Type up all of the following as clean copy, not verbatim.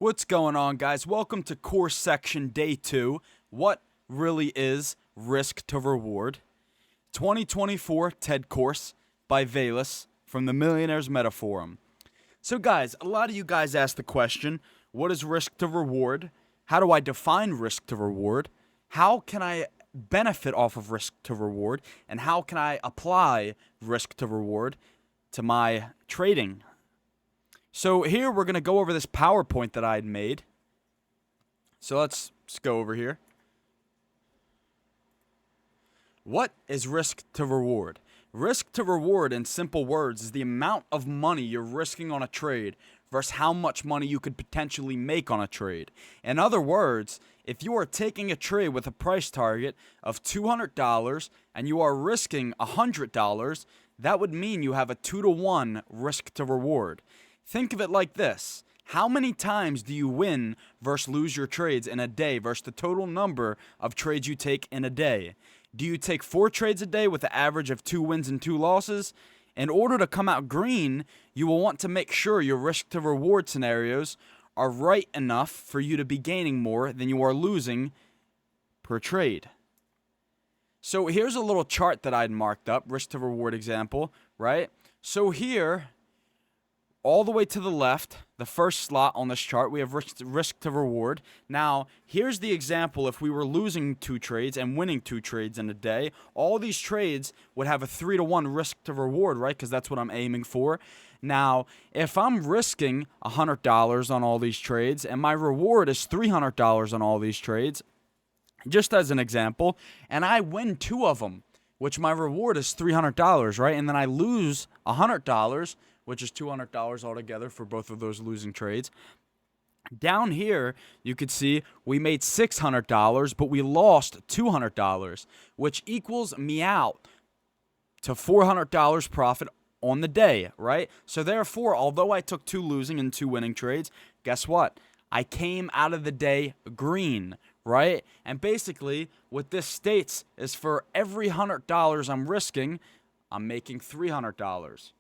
What's going on, guys? Welcome to course section day 2. What really is risk to reward? 2024 TED course by Velas from the Millionaires Meta Forum. So, guys, a lot of you guys asked the question, what is risk to reward? How do I define risk to reward? How can I benefit off of risk to reward? And how can I apply risk to reward to my trading? So here we're going to go over this PowerPoint that I had made. So let's go over here. What is risk to reward? Risk to reward, in simple words, is the amount of money you're risking on a trade versus how much money you could potentially make on a trade. In other words, if you are taking a trade with a price target of $200 and you are risking $100, that would mean you have a 2-to-1 risk to reward. Think of it like this. How many times do you win versus lose your trades in a day versus the total number of trades you take in a day? Do you take 4 trades a day with an average of 2 wins and 2 losses? In order to come out green, you will want to make sure your risk to reward scenarios are right enough for you to be gaining more than you are losing per trade. So here's a little chart that I'd marked up, risk to reward example, right? So here, all the way to the left, the first slot on this chart, we have risk to reward. Now, here's the example. If we were losing 2 trades and winning 2 trades in a day, all these trades would have a 3-to-1 risk to reward, right? Because that's what I'm aiming for. Now, if I'm risking $100 on all these trades and my reward is $300 on all these trades, just as an example, and I win 2 of them, which my reward is $300, right? And then I lose $100, which is $200 altogether for both of those losing trades. Down here, you could see we made $600, but we lost $200, which equals me out to $400 profit on the day, right? So therefore, although I took 2 losing and 2 winning trades, guess what? I came out of the day green, right? And basically, what this states is for every $100 I'm risking, I'm making $300.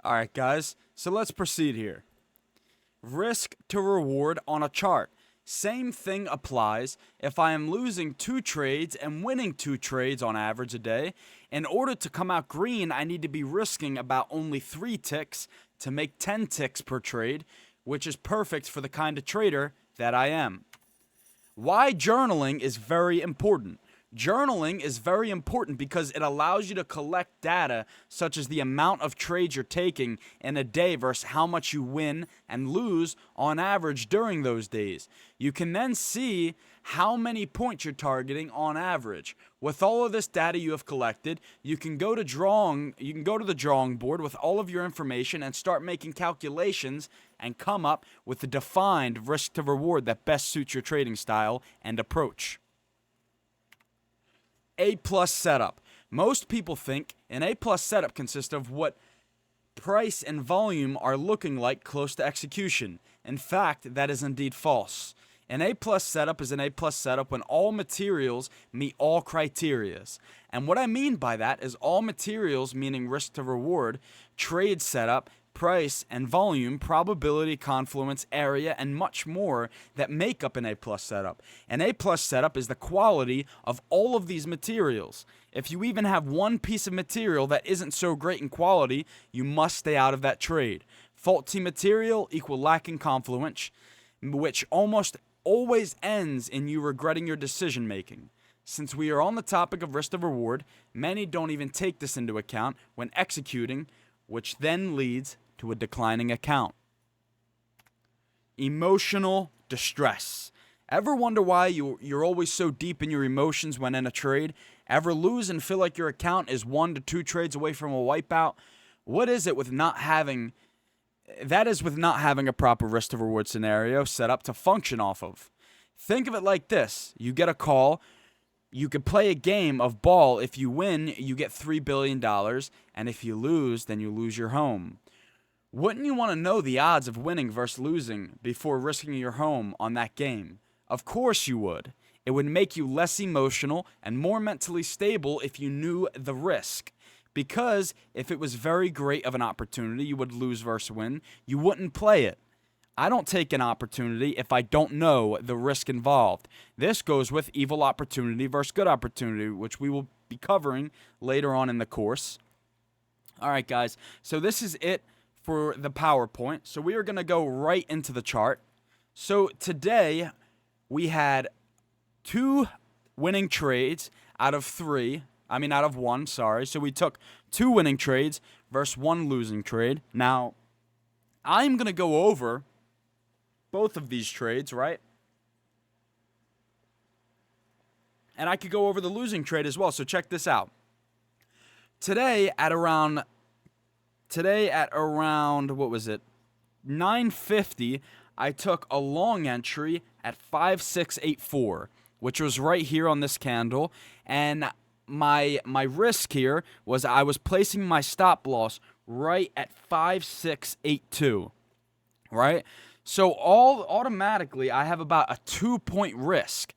All right, guys, so let's proceed here. Risk to reward on a chart. Same thing applies if I am losing 2 trades and winning 2 trades on average a day. In order to come out green, I need to be risking about only 3 ticks to make 10 ticks per trade, which is perfect for the kind of trader that I am. Why journaling is very important. Journaling is very important because it allows you to collect data such as the amount of trades you're taking in a day versus how much you win and lose on average during those days. You can then see how many points you're targeting on average. With all of this data you have collected, you can go to the drawing board with all of your information and start making calculations and come up with a defined risk to reward that best suits your trading style and approach. A+ setup. Most people think an A+ setup consists of what price and volume are looking like close to execution. In fact, that is indeed false. An A+ setup is an A+ setup when all materials meet all criterias. And what I mean by that is all materials, meaning risk to reward, trade setup, price and volume, probability, confluence, area, and much more that make up an A+ setup. An A+ setup is the quality of all of these materials. If you even have one piece of material that isn't so great in quality, you must stay out of that trade. Faulty material equal lacking confluence, which almost always ends in you regretting your decision making. Since we are on the topic of risk to reward, many don't even take this into account when executing, which then leads to a declining account. Emotional distress. Ever wonder why you're always so deep in your emotions when in a trade? Ever lose and feel like your account is 1 to 2 trades away from a wipeout? What is it with not having a proper risk to reward scenario set up to function off of? Think of it like this. You get a call. You could play a game of ball. If you win, you get $3 billion. And if you lose, then you lose your home. Wouldn't you want to know the odds of winning versus losing before risking your home on that game? Of course you would. It would make you less emotional and more mentally stable if you knew the risk. Because if it was very great of an opportunity, you would lose versus win, you wouldn't play it. I don't take an opportunity if I don't know the risk involved. This goes with evil opportunity versus good opportunity, which we will be covering later on in the course. All right, guys. So this is it for the PowerPoint. So we are going to go right into the chart. So today we had 2 winning trades out of 1, sorry. So we took 2 winning trades versus 1 losing trade. Now, I'm going to go over both of these trades, right? And I could go over the losing trade as well. So check this out. Today at around what was it? 9:50, I took a long entry at 5684, which was right here on this candle, and my risk here was I was placing my stop loss right at 5682, right? So automatically I have about a 2-point risk.